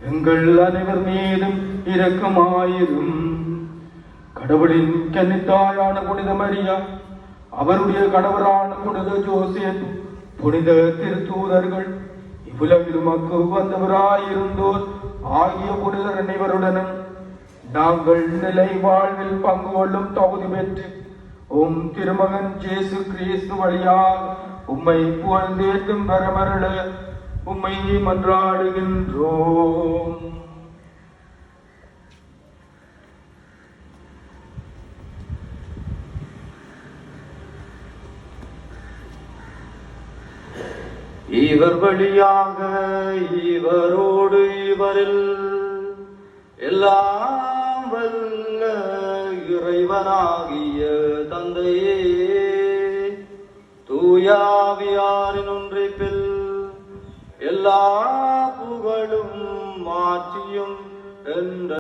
எங்கள் அனைவர் மீதும் இரக்கமாயிரும். கடவுளின் கன்னித்தாயான புனித மரியா, அவருடைய கணவரான புனித ஜோசேப், புனித திருத்தூதர்கள், இவ்வுலகில் உமக்கு வந்தவராயிருந்தோர் ஆகிய புனிதர் அனைவருடனும் நாங்கள் நிலை வாழ்வில் பங்கு கொள்ளும் தகுதி பெற்று உம் திருமகன் இயேசு கிறிஸ்து வழியாக உம்மை புகழ்ந்தேற்றும் வரமருள உம்மை மன்றாடுகின்றோம். இவர் வழியாக இவரோடு இவரில் எல்லாம் வல்ல இறைவனாகிய தந்தையே, தூயாவியாரின் ஒன்றிப்பில் எல்லா புகழும் மாற்றியும் என்ற